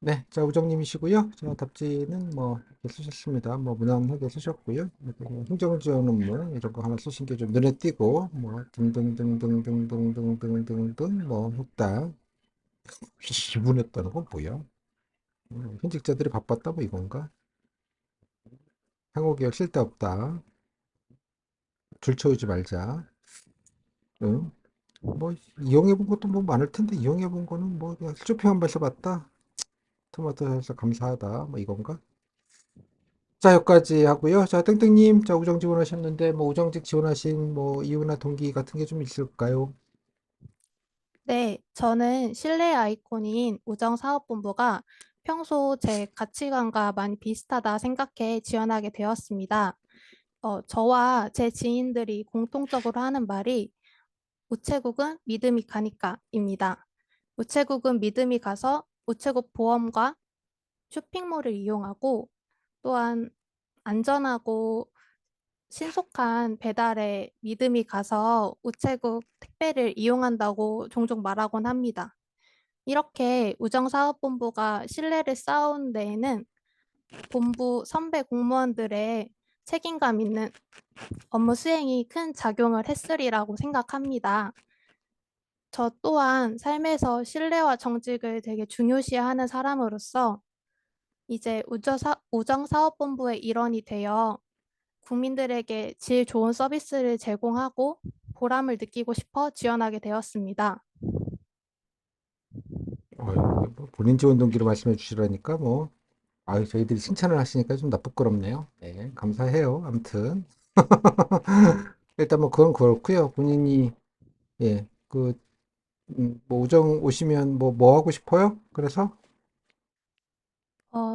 네, 자, 우정님이시고요. 자, 답지는 뭐, 이렇게 쓰셨습니다. 뭐, 무난하게 쓰셨고요. 뭐 행정지원 업무, 이런 거 하나 쓰신 게 좀 눈에 띄고, 뭐, 등등등등등등등등등등, 뭐, 했다. 기분했다는 건 뭐야? 현직자들이 바빴다, 뭐, 이건가? 상호기억 쓸데없다. 줄 채우지 말자. 응? 뭐, 이용해본 것도 뭐 많을 텐데, 이용해본 거는 뭐, 그냥 실조표만 써봤다. 토마토 살사 감사하다. 뭐, 이건가? 자, 여기까지 하고요. 자, 땡땡님, 자, 우정 지원하셨는데, 뭐, 우정직 지원하신 뭐, 이유나 동기 같은 게 좀 있을까요? 네, 저는 실내 아이콘인 우정사업본부가 평소 제 가치관과 많이 비슷하다 생각해 지원하게 되었습니다. 저와 제 지인들이 공통적으로 하는 말이 우체국은 믿음이 가니까입니다. 우체국은 믿음이 가서 우체국 보험과 쇼핑몰을 이용하고 또한 안전하고 신속한 배달에 믿음이 가서 우체국 택배를 이용한다고 종종 말하곤 합니다. 이렇게 우정사업본부가 신뢰를 쌓은 데에는 본부 선배 공무원들의 책임감 있는 업무 수행이 큰 작용을 했으리라고 생각합니다. 저 또한 삶에서 신뢰와 정직을 되게 중요시하는 사람으로서 이제 우정사업본부의 일원이 되어 국민들에게 질 좋은 서비스를 제공하고 보람을 느끼고 싶어 지원하게 되었습니다. 이게 뭐 본인 지원 동기로 말씀해 주시라니까, 뭐, 아유, 저희들이 칭찬을 하시니까 좀 부끄럽네요. 네, 감사해요. 아무튼. 일단 뭐, 그건 그렇고요. 본인이, 예, 뭐, 우정 오시면 뭐 하고 싶어요? 그래서?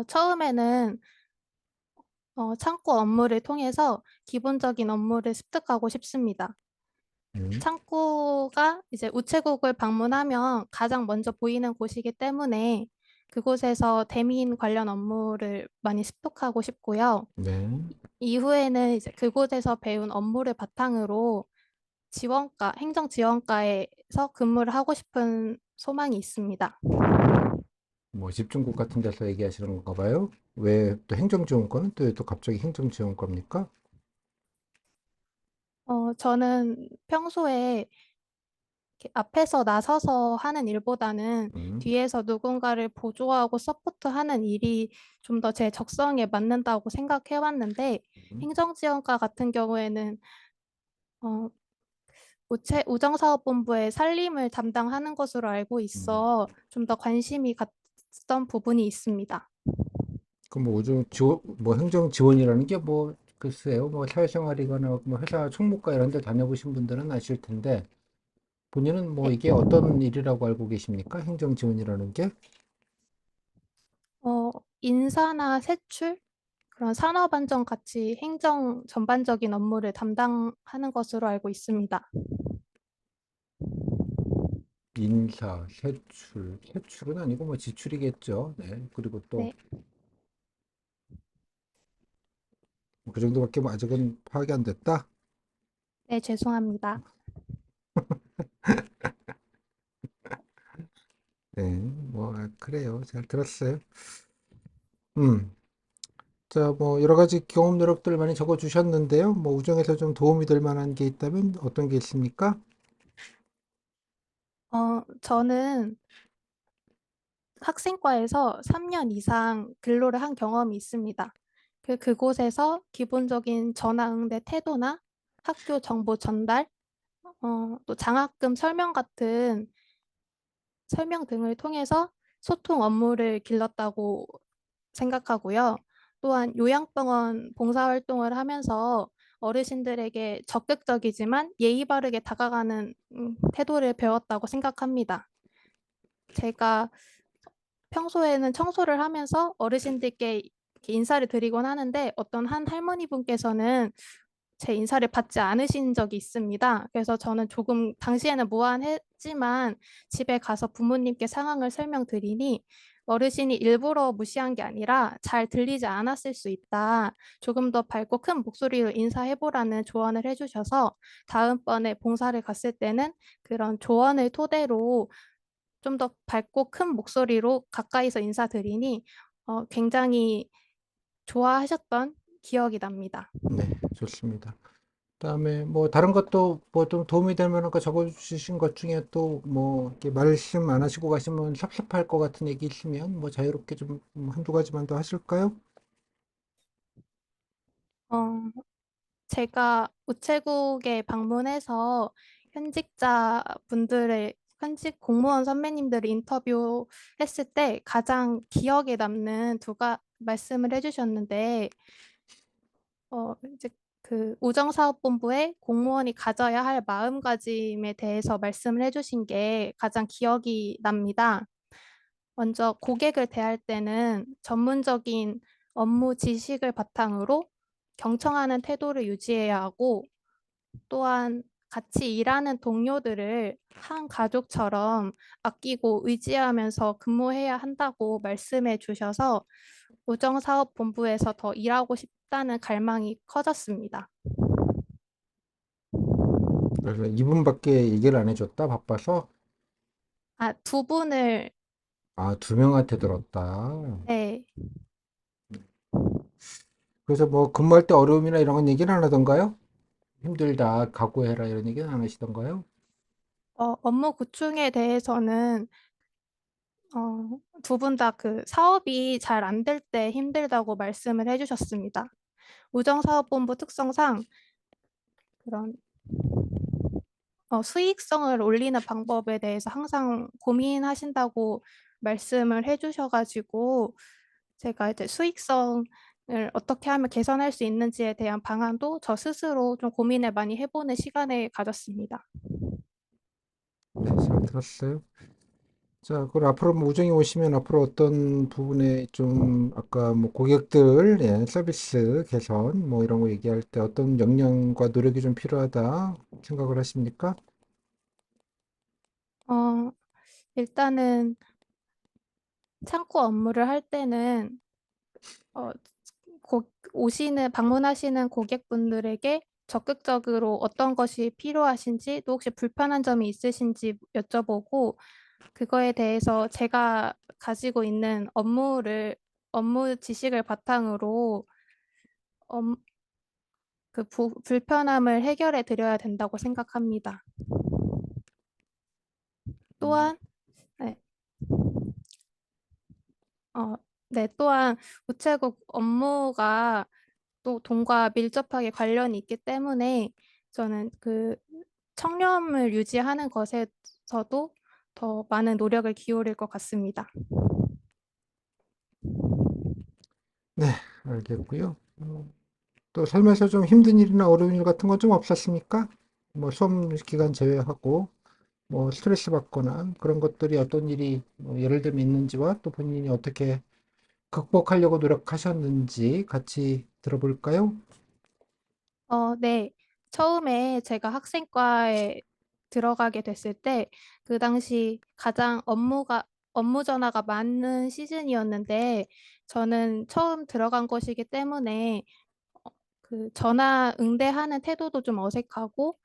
처음에는 창구 업무를 통해서 기본적인 업무를 습득하고 싶습니다. 음, 창구가 이제 우체국을 방문하면 가장 먼저 보이는 곳이기 때문에 그곳에서 대민 관련 업무를 많이 습득하고 싶고요. 네. 이후에는 이제 그곳에서 배운 업무를 바탕으로 행정지원과에서 근무를 하고 싶은 소망이 있습니다. 뭐, 집중국 같은 데서 얘기하시는 건가 봐요? 왜 또 행정지원과는 또 갑자기 행정지원과입니까? 저는 평소에 이렇게 앞에서 나서서 하는 일보다는 음, 뒤에서 누군가를 보조하고 서포트하는 일이 좀 더 제 적성에 맞는다고 생각해 왔는데 음, 행정지원과 같은 경우에는 어, 우정사업본부의 살림을 담당하는 것으로 알고 음. 있어 좀 더 관심이 갔던 부분이 있습니다. 그럼 뭐 지원, 뭐 행정 지원이라는 게 뭐 글쎄요, 뭐 사회생활이거나 뭐 회사 총무과 이런 데 다녀보신 분들은 아실 텐데 본인은 뭐 네, 이게 어떤 일이라고 알고 계십니까? 행정 지원이라는 게? 어, 인사나 세출 그런 산업안전 같이 행정 전반적인 업무를 담당하는 것으로 알고 있습니다. 인사, 세출은 아니고 뭐 지출이겠죠. 네. 그리고 또 네, 그 정도밖에 뭐 아직은 파악이 안 됐다. 네, 죄송합니다. 네, 뭐 그래요. 잘 들었어요. 음. 자, 뭐 여러 가지 경험 노력들 많이 적어 주셨는데요. 뭐 우정에서 좀 도움이 될 만한 게 있다면 어떤 게 있습니까? 저는 학생과에서 3년 이상 근로를 한 경험이 있습니다. 그곳에서 기본적인 전화응대 태도나 학교 정보 전달, 또 장학금 설명 같은 설명 등을 통해서 소통 업무를 길렀다고 생각하고요. 또한 요양병원 봉사활동을 하면서 어르신들에게 적극적이지만 예의 바르게 다가가는 태도를 배웠다고 생각합니다. 제가 평소에는 청소를 하면서 어르신들께 이렇게 인사를 드리곤 하는데 어떤 한 할머니 분께서는 제 인사를 받지 않으신 적이 있습니다. 그래서 저는 조금 당시에는 무안했지만 집에 가서 부모님께 상황을 설명드리니 어르신이 일부러 무시한 게 아니라 잘 들리지 않았을 수 있다. 조금 더 밝고 큰 목소리로 인사해보라는 조언을 해주셔서 다음번에 봉사를 갔을 때는 그런 조언을 토대로 좀 더 밝고 큰 목소리로 가까이서 인사드리니 굉장히 좋아하셨던 기억이 납니다. 네, 좋습니다. 그다음에 뭐 다른 것도 뭐 좀 도움이 될 만한 거 적어주신 것 중에 또 뭐 이렇게 말씀 안 하시고 가시면 섭섭할 것 같은 얘기 있으면 뭐 자유롭게 좀 한두 가지만 더 하실까요? 어, 제가 우체국에 방문해서 현직자 분들의 현직 공무원 선배님들을 인터뷰했을 때 가장 기억에 남는 말씀을 해주셨는데, 이제 그 우정사업본부에 공무원이 가져야 할 마음가짐에 대해서 말씀을 해주신 게 가장 기억이 납니다. 먼저 고객을 대할 때는 전문적인 업무 지식을 바탕으로 경청하는 태도를 유지해야 하고, 또한 같이 일하는 동료들을 한 가족처럼 아끼고 의지하면서 근무해야 한다고 말씀해 주셔서 우정사업본부에서 더 일하고 싶다는 갈망이 커졌습니다. 그래서 이분밖에 얘기를 안 해줬다, 바빠서. 아, 두 분을, 아, 두 명한테 들었다. 네, 그래서 뭐 근무할 때 어려움이나 이런 건 얘기는 안 하던가요? 힘들다, 각오해라 이런 얘기는 안 하시던가요? 업무 구충에 대해서는 두 분 다 그 사업이 잘 안 될 때 힘들다고 말씀을 해주셨습니다. 우정사업본부 특성상 그런 수익성을 올리는 방법에 대해서 항상 고민하신다고 말씀을 해주셔가지고 제가 이제 수익성을 어떻게 하면 개선할 수 있는지에 대한 방안도 저 스스로 좀 고민을 많이 해보는 시간을 가졌습니다. 네, 잘 들었어요. 자, 그럼 앞으로 뭐 우정이 오시면 앞으로 어떤 부분에 좀 아까 뭐 고객들 예, 서비스 개선 뭐 이런 거 얘기할 때 어떤 역량과 노력이 좀 필요하다 생각을 하십니까? 어, 일단은 창구 업무를 할 때는 어, 방문하시는 고객분들에게 적극적으로 어떤 것이 필요하신지, 또 혹시 불편한 점이 있으신지 여쭤보고, 그거에 대해서 제가 가지고 있는 업무 지식을 바탕으로 업- 불편함을 해결해 드려야 된다고 생각합니다. 음, 또한, 네, 어, 네, 또한 우체국 업무가 또 돈과 밀접하게 관련이 있기 때문에 저는 그 청렴을 유지하는 것에서도 더 많은 노력을 기울일 것 같습니다. 네, 알겠고요. 또 삶에서 좀 힘든 일이나 어려운 일 같은 건 좀 없었습니까? 뭐 수험 기간 제외하고 뭐 스트레스 받거나 그런 것들이 어떤 일이 뭐 예를 들면 있는지와 또 본인이 어떻게 극복하려고 노력하셨는지 같이 들어볼까요? 네. 처음에 제가 학생과에 들어가게 됐을 때, 그 당시 가장 업무 전화가 많은 시즌이었는데, 저는 처음 들어간 것이기 때문에 그 전화 응대하는 태도도 좀 어색하고,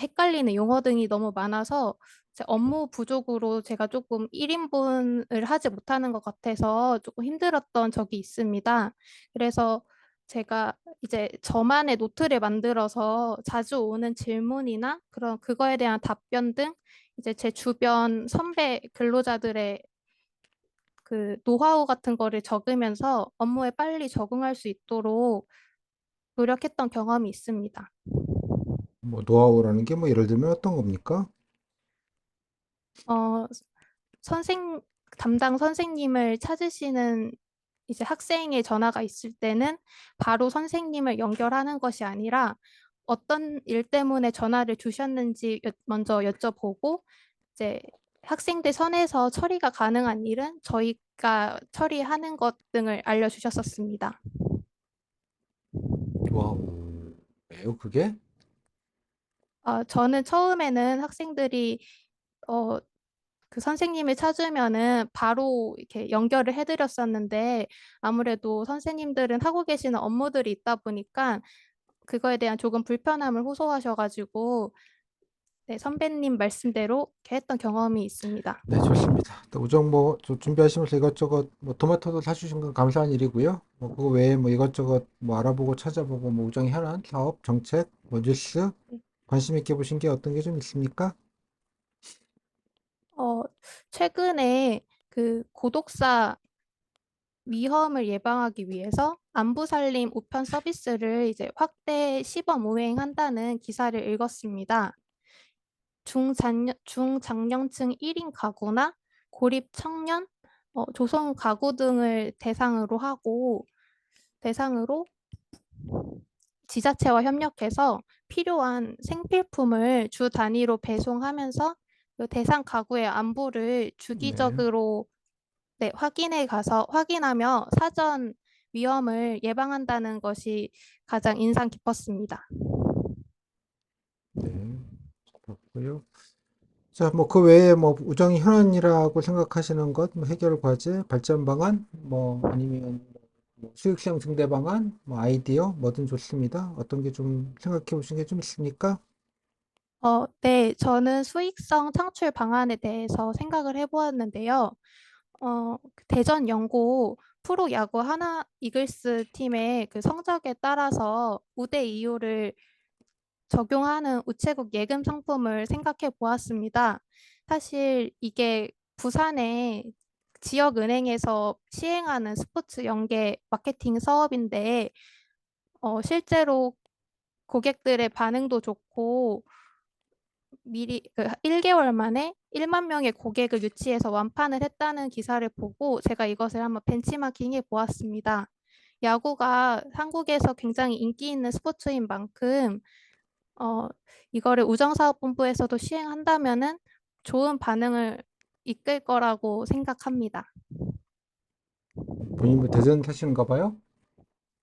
헷갈리는 용어 등이 너무 많아서 제 업무 부족으로 제가 조금 1인분을 하지 못하는 것 같아서 조금 힘들었던 적이 있습니다. 그래서 제가 이제 저만의 노트를 만들어서 자주 오는 질문이나 그거에 대한 답변 등 이제 제 주변 선배 근로자들의 그 노하우 같은 거를 적으면서 업무에 빨리 적응할 수 있도록 노력했던 경험이 있습니다. 뭐 노하우라는 게 뭐 예를 들면 어떤 겁니까? 어, 선생, 담당 선생님을 찾으시는 이제 학생의 전화가 있을 때는 바로 선생님을 연결하는 것이 아니라 어떤 일 때문에 전화를 주셨는지 먼저 여쭤보고 이제 학생들 선에서 처리가 가능한 일은 저희가 처리하는 것 등을 알려주셨었습니다. 노하우예요, 그게? 저는 처음에는 학생들이 어, 그 선생님을 찾으면은 바로 이렇게 연결을 해드렸었는데 아무래도 선생님들은 하고 계시는 업무들이 있다 보니까 그거에 대한 조금 불편함을 호소하셔가지고 네, 선배님 말씀대로 이렇게 했던 경험이 있습니다. 네, 좋습니다. 또 우정 뭐 준비하시면서 이것저것 뭐 토마토도 사주신 건 감사한 일이고요. 뭐 그거 외에 뭐 이것저것 뭐 알아보고 찾아보고 뭐 우정 현안, 사업, 정책, 뭐 뉴스 네. 관심 있게 보신 게 어떤 게 좀 있습니까? 어, 최근에 그 고독사 위험을 예방하기 위해서 안부살림 우편 서비스를 이제 확대 시범 운행한다는 기사를 읽었습니다. 중장년층 1인 가구나 고립 청년, 조성 가구 등을 대상으로 지자체와 협력해서 필요한 생필품을 주 단위로 배송하면서 그 대상 가구의 안부를 네, 주기적으로 네, 확인하며 사전 위험을 예방한다는 것이 가장 인상 깊었습니다. 네, 그렇고요. 자, 뭐 그 외에 뭐 우정 현안이라고 생각하시는 것, 뭐 해결 과제, 발전 방안, 뭐 아니면 뭐 수익성 증대 방안, 뭐 아이디어 뭐든 좋습니다. 어떤 게 좀 생각해 보신 게 좀 있습니까? 네, 저는 수익성 창출 방안에 대해서 생각을 해보았는데요. 그 대전 영고 프로야구 하나 이글스 팀의 그 성적에 따라서 우대 이유를 적용하는 우체국 예금 상품을 생각해 보았습니다. 사실 이게 부산의 지역은행에서 시행하는 스포츠 연계 마케팅 사업인데, 실제로 고객들의 반응도 좋고, 미리 1개월 만에 1만 명의 고객을 유치해서 완판을 했다는 기사를 보고 제가 이것을 한번 벤치마킹해 보았습니다. 야구가 한국에서 굉장히 인기 있는 스포츠인 만큼 어, 이거를 우정사업본부에서도 시행한다면은 좋은 반응을 이끌 거라고 생각합니다. 본인 뭐 대전 사시는가 봐요?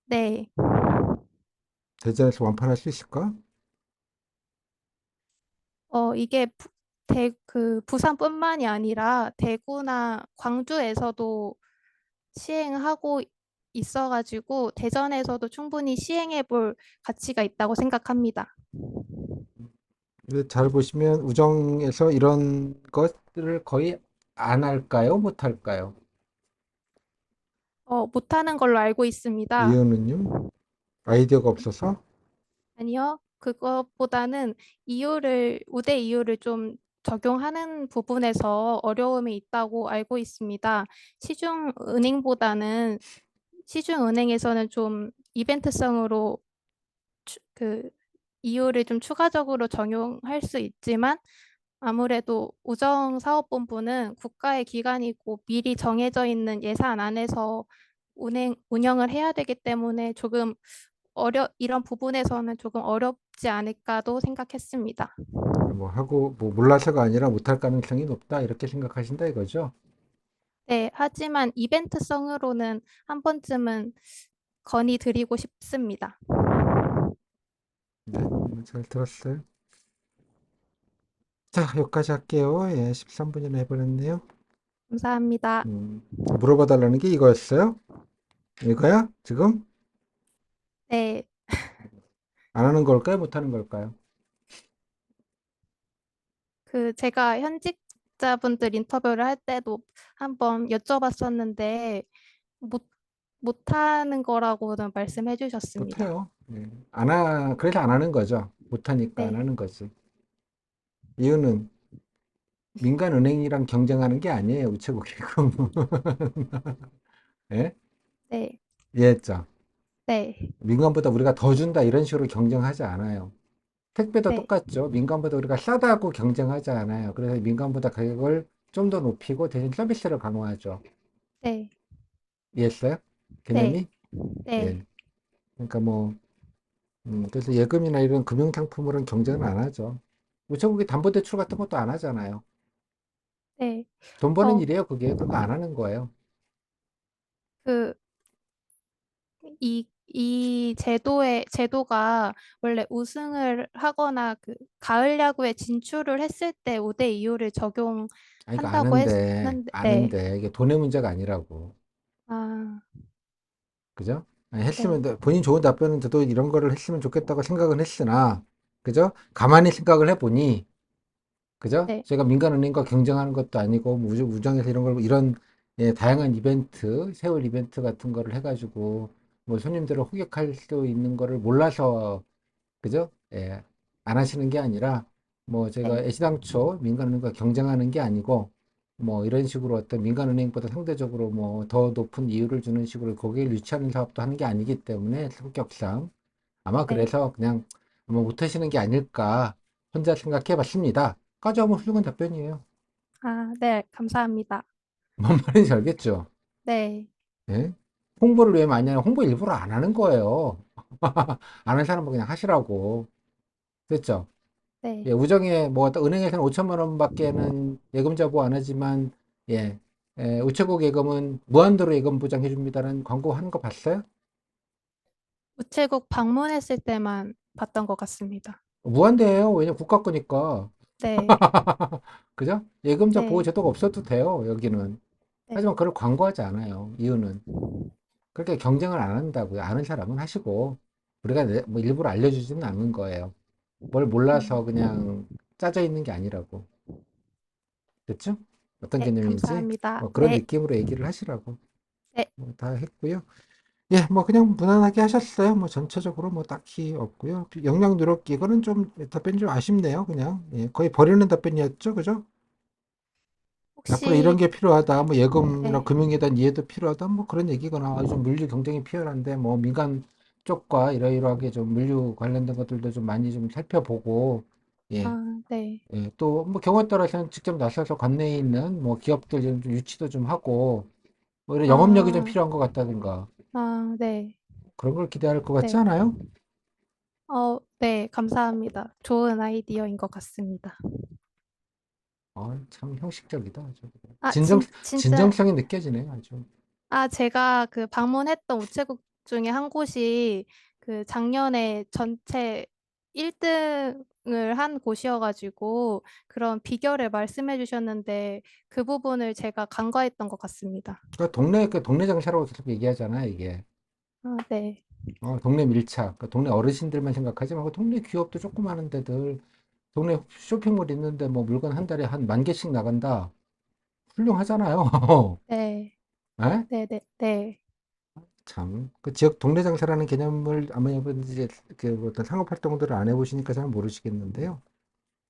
네, 대전에서 완판할 수 있을까? 이게 부산뿐만이 아니라 대구나 광주에서도 시행하고 있어가지고 대전에서도 충분히 시행해 볼 가치가 있다고 생각합니다. 근데 잘 보시면 우정에서 이런 것들을 거의 안 할까요? 못 할까요? 못하는 걸로 알고 있습니다. 이유는요? 아이디어가 없어서? 아니요. 그것보다는 우대 이유를 좀 적용하는 부분에서 어려움이 있다고 알고 있습니다. 시중은행보다는 시중은행에서는 좀 이벤트성으로 그 이유를 좀 추가적으로 적용할 수 있지만 아무래도 우정사업본부는 국가의 기관이고 미리 정해져 있는 예산 안에서 운영을 해야 되기 때문에 이런 부분에서는 조금 어렵지 않을까도 생각했습니다. 뭐 하고 뭐 몰라서가 아니라 못할 가능성이 높다 이렇게 생각하신다 이거죠? 네, 하지만 이벤트성으로는 한 번쯤은 건의드리고 싶습니다. 네, 잘 들었어요. 자, 여기까지 할게요. 예, 13분이나 해버렸네요. 감사합니다. 물어봐 달라는 게 이거였어요? 이거야? 지금? 네, 안 하는 걸까요? 못 하는 걸까요? 제가 현직자분들 인터뷰를 할 때도 한번 여쭤봤었는데 못, 못하는 거라고는 말씀해 주셨습니다. 못해요. 예. 그래서 안 하는 거죠. 못하니까 안 네, 하는 거지. 이유는 민간은행이랑 경쟁하는 게 아니에요. 우체국이고. 예? 네, 이해했죠? 네, 민간보다 우리가 더 준다 이런 식으로 경쟁하지 않아요. 택배도 네, 똑같죠. 민간보다 우리가 싸다고 경쟁하지 않아요. 그래서 민간보다 가격을 좀 더 높이고 대신 서비스를 강화하죠. 네, 이해했어요? 네, 개념이? 네, 예. 그러니까 뭐, 그래서 예금이나 이런 금융상품으로는 경쟁을 안 하죠. 우체국이 담보대출 같은 것도 안 하잖아요. 네. 돈 버는 어, 일이에요, 그게. 그거 안 하는 거예요. 그 이 제도가 원래 우승을 하거나 가을 야구에 진출을 했을 때 우대 이유를 아니, 이거 적용한다고 아는데, 했는데, 네. 아는데, 이게 돈의 문제가 아니라고. 아, 그죠? 아니, 네. 본인 좋은 답변은 저도 이런 거를 했으면 좋겠다고 생각은 했으나, 그죠? 가만히 생각을 해보니, 그죠? 네, 저희가 민간은행과 경쟁하는 것도 아니고 뭐 우정에서 이런 걸 이런 예, 다양한 이벤트, 세월 이벤트 같은 거를 해가지고 뭐 손님들을 호객할 수 있는 거를 몰라서 그죠? 예, 안 하시는 게 아니라 뭐 제가 네, 애시당초 민간은행과 경쟁하는 게 아니고 뭐 이런 식으로 어떤 민간은행보다 상대적으로 뭐 더 높은 이율을 주는 식으로 고객을 유치하는 사업도 하는 게 아니기 때문에 성격상 아마 네. 그래서 그냥 아마 못하시는 게 아닐까 혼자 생각해 봤습니다. 까지 한번 훌륭한 답변이에요. 아, 네, 감사합니다. 뭔 말인지 알겠죠? 네, 예? 홍보를 왜 많이 하냐? 홍보 일부러 안 하는 거예요. 아는 사람은 그냥 하시라고. 됐죠? 네. 예, 우정에 뭐 은행에서는 5천만 원밖에는 예금 자부 안 하지만 예, 우체국 예금은 무한도로 예금 보장해 줍니다라는 광고 하는 거 봤어요? 우체국 방문했을 때만 봤던 것 같습니다. 무한대예요. 왜냐 국가 거니까. 네, 그죠? 예금자 보호 네, 제도가 없어도 돼요. 여기는. 네. 하지만 그걸 광고하지 않아요. 이유는 그렇게 경쟁을 안 한다고요. 아는 사람은 하시고 우리가 뭐 일부러 알려주지는 않는 거예요. 뭘 몰라서 음, 그냥 짜져 있는 게 아니라고. 됐죠? 어떤 네, 개념인지 감사합니다. 뭐 그런 네, 느낌으로 얘기를 하시라고. 네. 뭐다 했고요. 예, 뭐 그냥 무난하게 하셨어요. 뭐 전체적으로 뭐 딱히 없고요. 영양 누렇기 이거는 좀 답변이 좀 아쉽네요. 그냥 예, 거의 버리는 답변이었죠, 그죠? 앞으로 이런 혹시, 게 필요하다. 뭐 예금이나 네, 금융에 대한 이해도 필요하다. 뭐 그런 얘기거나 아주 좀 물류 경쟁이 필요한데 뭐 민간 쪽과 이러이러하게 좀 물류 관련된 것들도 좀 많이 좀 살펴보고 예, 아, 네, 예, 또 뭐 경우에 따라서는 직접 나서서 관내에 있는 뭐 기업들 좀 유치도 좀 하고 뭐 이런 영업력이 좀 아, 필요한 것 같다든가 아, 네, 그런 걸 기대할 것 같지 네. 않아요? 네, 감사합니다. 좋은 아이디어인 것 같습니다. 참 형식적이다. 아주. 아, 진짜, 진정성이 느껴지네, 아주. 제가 그 방문했던 우체국 중에 한 곳이 그 작년에 전체 1등을 한 곳이어가지고 그런 비결을 말씀해 주셨는데 그 부분을 제가 간과했던 것 같습니다. 그 동네 장사라고 계속 얘기하잖아, 이게. 아, 네, 동네 밀착. 동네 어르신들만 생각하지 말고 동네 기업도 조그마한 데들, 동네 쇼핑몰 있는데 뭐 물건 한 달에 한 10,000개씩 나간다. 훌륭하잖아요. 네, 에? 네, 네, 네, 참. 그 지역 동네 장사라는 개념을 아마 이제 그 어떤 상업 활동들을 안 해보시니까 잘 모르시겠는데요.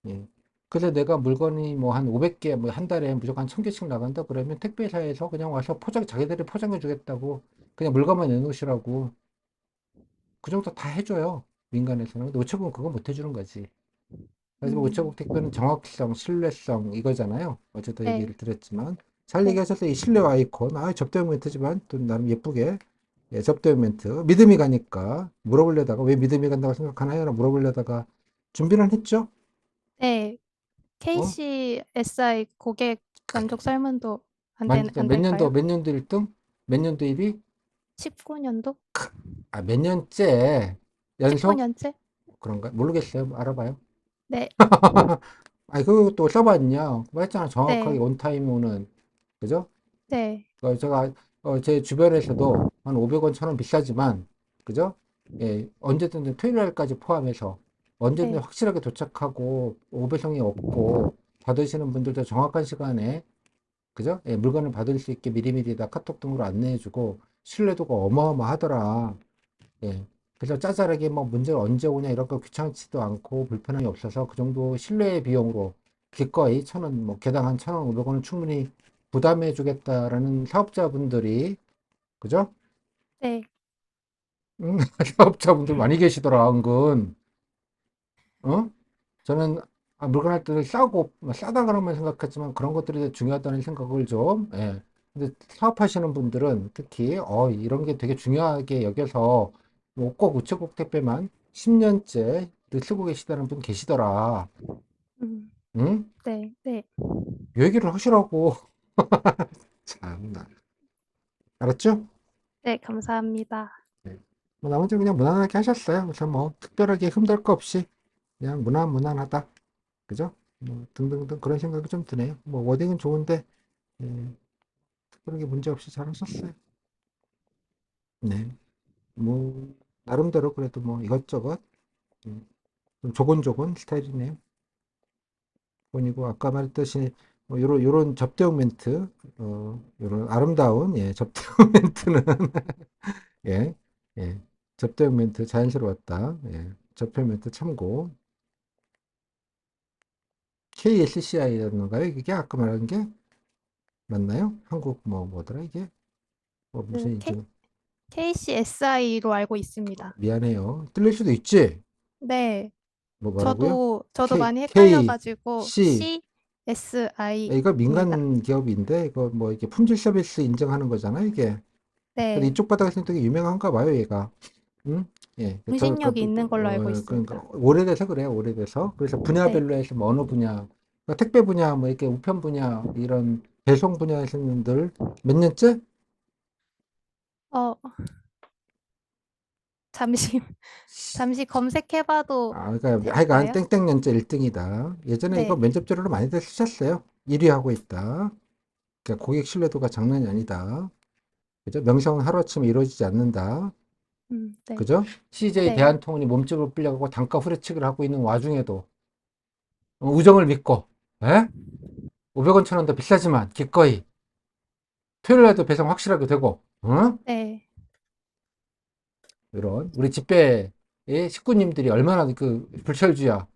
예. 그래서 내가 물건이 뭐 한 500개, 뭐 한 달에 무조건 한 1000개씩 나간다 그러면 택배사에서 그냥 와서 자기들이 포장해 주겠다고 그냥 물건만 내놓으시라고 그 정도 다 해줘요. 민간에서는. 근데 우체국은 그거 못 해주는 거지. 하지만 음, 우체국 택배는 정확성, 신뢰성 이거잖아요. 어제도 네, 얘기를 드렸지만 잘 네, 얘기하셔서 이 신뢰 아이콘, 접대용 멘트지만 또 나름 예쁘게 예, 접대용 멘트 믿음이 가니까 물어보려다가 왜 믿음이 간다고 생각하나요? 라고 물어보려다가 준비는 했죠. 네. 어? KCSI 고객 만족 설문도 안 몇 년도 될까요? 몇 년도 1등? 몇 년도 1위? 19년도? 몇 년째 연속? 19년째? 그런가? 모르겠어요. 알아봐요. 네, 그것도 써봤냐? 했잖아. 정확하게 네, 온타임 오는. 그죠? 네, 제가 제 주변에서도 한 500원, 1000원 비싸지만, 그죠? 예, 언제든 토요일 날까지 포함해서 언제든 네, 확실하게 도착하고 오배송이 없고 받으시는 분들도 정확한 시간에, 그죠? 예, 물건을 받을 수 있게 미리미리 다 카톡 등으로 안내해주고 신뢰도가 어마어마하더라. 예. 그래서 짜잘하게 뭐 문제가 언제 오냐 이런 거 귀찮지도 않고 불편함이 없어서 그 정도 신뢰의 비용으로 기꺼이 1,000원, 뭐 개당 한 1,000원, 500원은 충분히 부담해 주겠다라는 사업자분들이, 그죠? 네. 사업자분들 많이 계시더라, 은근. 어? 저는 물건 할 때는 싸고, 싸다 그러면 생각했지만 그런 것들이 중요하다는 생각을 좀, 예. 근데 사업하시는 분들은 특히, 이런 게 되게 중요하게 여겨서 뭐 꼭 우체국 택배만 10년째 쓰고 계시다는 분 계시더라. 음, 응? 네, 네, 이 얘기를 하시라고. 참나. 알았죠? 네, 감사합니다. 네. 뭐 나머지 그냥 무난하게 하셨어요. 그래서 뭐 특별하게 흠들 거 없이 그냥 무난무난하다. 그죠? 뭐 등등등 그런 생각이 좀 드네요. 뭐 워딩은 좋은데 예, 특별하게 문제 없이 잘 하셨어요. 네. 뭐 나름대로 그래도 뭐 이것저것 좀 조곤조곤 스타일이네요. 본이고 아까 말했듯이 뭐 요런 접대용 멘트, 요런 아름다운 예, 접대용 멘트는 예, 예, 접대용 멘트 자연스러웠다. 예, 접대용 멘트 참고. KSCI였는가요? 이게 아까 말한 게 맞나요? 한국 뭐더라 이게? 그 무슨 좀 KCSI로 알고 있습니다. 미안해요. 틀릴 수도 있지. 네, 뭐 뭐라고요? 저도 K 많이 K 헷갈려가지고 C 이거 CSI입니다. 민간 기업인데 이거 뭐 이게 품질 서비스 인증하는 거잖아 이게. 근데 네, 이쪽 바닥에서는 되게 유명한가 봐요 얘가. 응? 예, 공신력이 있는 걸로 알고 그러니까 있습니다. 오래돼서 그래요, 오래돼서. 그래서 네, 분야별로 해서 뭐 어느 분야, 그러니까 택배 분야, 뭐 이렇게 우편 분야, 이런 배송 분야에서는 늘 몇 년째? 어, 잠시, 잠시 검색해봐도 그러니까 하여간 될까요? 땡땡 년째 1등이다. 예전에 이거 네, 면접 자료로 많이들 쓰셨어요. 1위 하고 있다. 그러니까 고객 신뢰도가 장난이 아니다. 그죠? 명성은 하루아침에 이루어지지 않는다. 네, 그죠? CJ 네. 대한통운이 몸집을 불려가고 단가 후려치기를 하고 있는 와중에도 우정을 믿고, 에? 500원, 1000원 더 비싸지만 기꺼이 토요일에도 배송 확실하게 되고, 어? 네, 이런 우리 집배의 식구님들이 얼마나 그 불철주야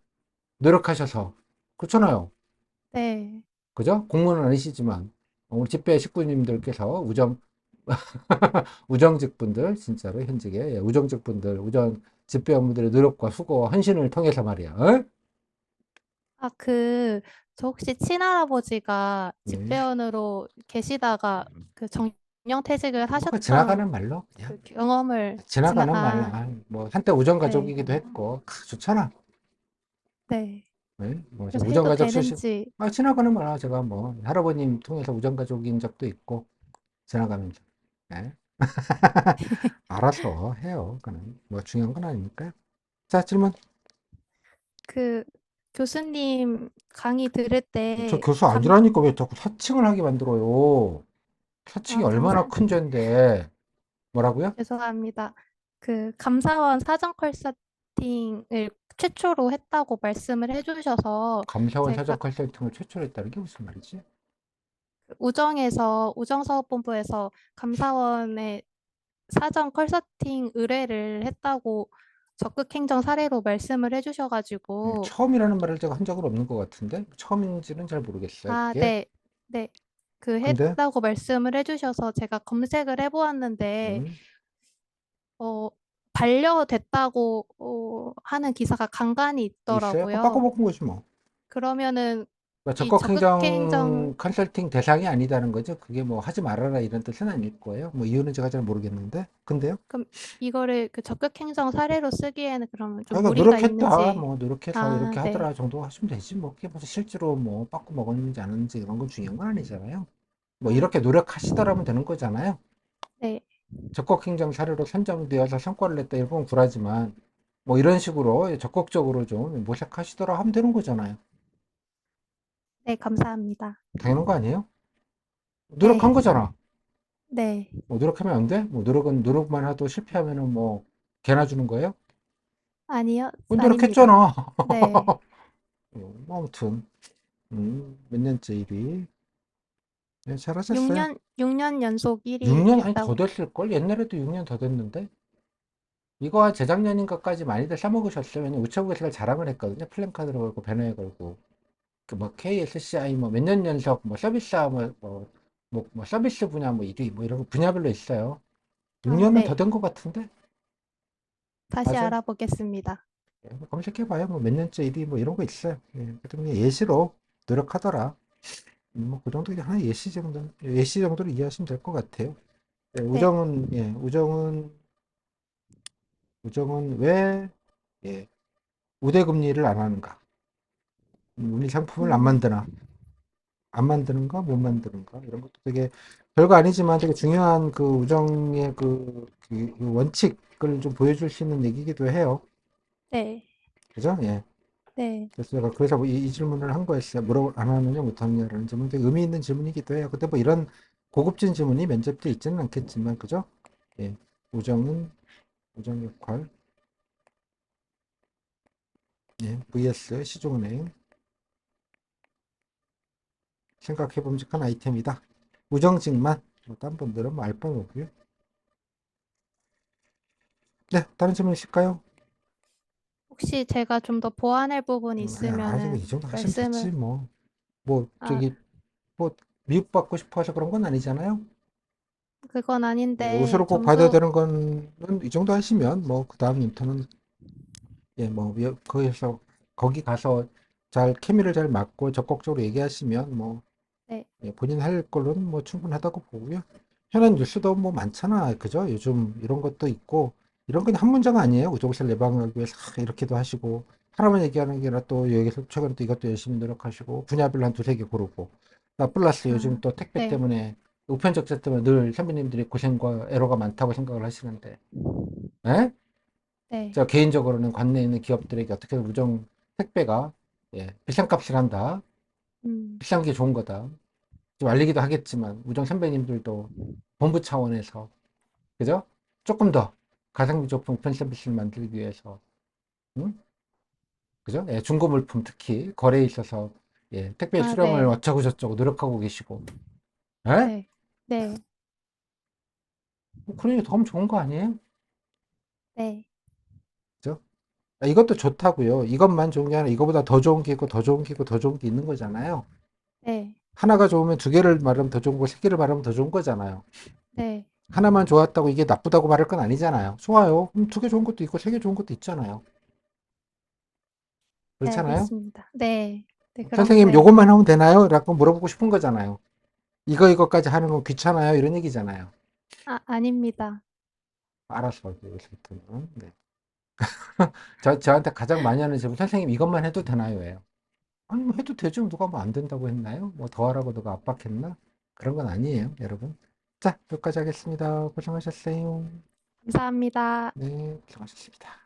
노력하셔서 그렇잖아요. 네. 그죠? 공무원은 아니시지만 우리 집배 식구님들께서 우정직 분들 진짜로 현직에 우정직 분들 우정 집배 업무들의 노력과 수고 헌신을 통해서 말이야. 어? 아, 저 혹시 친할아버지가 예. 집배원으로 계시다가 그 정년퇴직을 뭐그 하셨던 지나가는 말로 그냥 그 경험을 지나가는 말. 뭐 한때 네, 우정가족이기도 했고 좋잖아. 네. 네? 뭐 그래서 해도 우정가족 출신 되는지, 지나가는 말아 제가 뭐 할아버님 통해서 우정가족인 적도 있고 지나가면서 네? 알아서 해요. 그는 뭐 중요한 건 아니니까요. 자 질문. 그 교수님 강의 들을 저 때 교수 아니라니까 왜 자꾸 사칭을 하게 만들어요. 사칭이 얼마나 큰 죄인데. 뭐라고요? 죄송합니다. 그 감사원 사전 컨설팅을 최초로 했다고 말씀을 해주셔서 감사원 사전 제가 컨설팅을 최초로 했다는 게 무슨 말이지? 우정서업부에서 감사원에 사전 컨설팅 의뢰를 했다고 적극행정 사례로 말씀을 해주셔가지고 처음이라는 말을 제가 한 적은 없는 것 같은데 처음인지는 잘 모르겠어요. 아, 그게. 네, 네. 그 근데 했다고 말씀을 해주셔서 제가 검색을 해보았는데 음, 어, 반려됐다고 하는 기사가 간간히 있어요? 그거 있더라고요. 빠꾸바꾼 거지 뭐. 그러면은 그러니까 이 적극행정 적극행정 컨설팅 대상이 아니다는 거죠. 그게 뭐 하지 말아라 이런 뜻은 아닐 거예요. 뭐 이유는 제가 잘 모르겠는데. 근데요? 그럼 이거를 그 적극행정 사례로 쓰기에는 그러면 좀 그러니까 무리가 노력했다. 있는지 뭐 노력해서 아, 이렇게 네. 하더라 정도 하시면 되지. 뭐 그게 무슨 실제로 뭐 빠꾸 먹었는지 안 했는지 이런 건 중요한 건 아니잖아요. 뭐 아, 이렇게 노력하시더라면 되는 거잖아요. 네. 적극행정 사례로 선정되어서 성과를 냈다 이런 건 굴하지만 뭐 이런 식으로 적극적으로 좀 모색하시더라 하면 되는 거잖아요. 네, 감사합니다. 당연한 거 아니에요? 노력한 네. 거잖아. 네. 뭐 노력하면 안 돼? 뭐 노력만 해도 실패하면은 뭐 개나 주는 거예요? 아니요. 아닙니다. 노력했잖아. 네. 뭐 아무튼 몇 년째 일이 네, 잘하셨어요. 6년 연속 1위 6년 아니 더 했다고. 됐을걸? 옛날에도 6년 더 됐는데 이거 한 재작년인가까지 많이들 써먹으셨어요. 왜냐면 우체국에서 자랑을 했거든요. 플랜카드를 걸고 배너에 걸고 그 뭐 KSCI 뭐 몇 년 연속 뭐 서비스 뭐 서비스 분야 뭐 1위 뭐 이런 거 분야별로 있어요. 아, 6년은 더 네. 된 것 같은데 다시 맞아요. 알아보겠습니다. 뭐 검색해봐요. 뭐 몇 년째 1위 뭐 이런 거 있어요. 예, 그래도 그냥 예시로 노력하더라. 뭐 그 정도 하나 예시 정도로 이해하시면 될 것 같아요. 예, 네. 우정은 왜 예, 우대금리를 안 하는가? 우리 상품을 안 음, 만드나? 안 만드는가? 못 만드는가? 이런 것도 되게 별거 아니지만 되게 중요한 그 우정의 그 원칙을 좀 보여줄 수 있는 얘기이기도 해요. 네. 그죠? 예. 네. 그래서 제가 그래서 뭐이 질문을 한 거였어요. 뭐라고 안 하느냐 못 하느냐라는 질문. 되게 의미 있는 질문이기도 해요. 근데 뭐 이런 고급진 질문이 면접 때 있지는 않겠지만, 그죠? 예. 우정은 우정 역할. 예. vs 시중은행. 생각해 봄직한 아이템이다. 우정직만. 뭐, 딴 분들은 뭐 알바 없고요. 네, 다른 질문 있을까요? 혹시 제가 좀 더 보완할 부분이 아직 있으면은 이 정도 하시면 됐지, 말씀을, 뭐. 뭐, 아, 뭐, 미흡받고 싶어서 그런 건 아니잖아요? 그건 예, 아닌데 옷으로 꼭 받아야 점수, 되는 거는 이 정도 하시면, 뭐, 그 다음 인턴은, 예, 뭐, 거기서, 거기 가서 잘, 케미를 잘 맞고 적극적으로 얘기하시면, 뭐, 네, 예, 본인 할 걸로는 뭐 충분하다고 보고요. 현안 뉴스도 뭐 많잖아. 그죠? 요즘 이런 것도 있고, 이런 건 한 문제가 아니에요. 우정실 예방하기 위해서 이렇게도 하시고, 하나만 얘기하는 게 아니라 또 여기서 최근에 또 이것도 열심히 노력하시고, 분야별로 한 두세 개 고르고, 나 플러스 요즘 아, 또 택배 네, 때문에, 우편적자 때문에 늘 선배님들이 고생과 애로가 많다고 생각을 하시는데, 예? 네, 저 개인적으로는 관내에 있는 기업들에게 어떻게 우정 택배가, 예, 비싼 값을 한다. 음, 비싼 게 좋은 거다. 좀 알리기도 하겠지만 우정 선배님들도 본부 차원에서 그죠? 조금 더 가성비 좋은 우편 서비스를 만들기 위해서 응? 그죠? 예, 중고 물품 특히 거래에 있어서 예, 택배 아, 수령을 네, 어쩌고 저쩌고 노력하고 계시고 예? 네, 네, 그러니 더 하면 좋은 거 아니에요? 네, 그죠? 아, 이것도 좋다고요. 이것만 좋은 게 아니라 이거보다 더 좋은 게 있고 더 좋은 게 있고 더 좋은 게 있는 거잖아요. 네, 하나가 좋으면 두 개를 말하면 더 좋은 거, 세 개를 말하면 더 좋은 거잖아요. 네, 하나만 좋았다고 이게 나쁘다고 말할 건 아니잖아요. 좋아요. 그럼 두 개 좋은 것도 있고 세 개 좋은 것도 있잖아요. 네, 그렇잖아요. 알겠습니다. 네, 네, 그럼, 선생님 네, 요것만 하면 되나요? 라고 물어보고 싶은 거잖아요. 이거까지 하는 건 귀찮아요. 이런 얘기잖아요. 아닙니다. 알았어. 여기서부터는. 네. 저한테 가장 많이 하는 질문, 선생님 이것만 해도 되나요? 예요. 아니, 뭐 해도 되죠. 누가 뭐 안 된다고 했나요? 뭐 더 하라고 누가 압박했나? 그런 건 아니에요, 여러분. 자, 여기까지 하겠습니다. 고생하셨어요. 감사합니다. 네, 고생하셨습니다.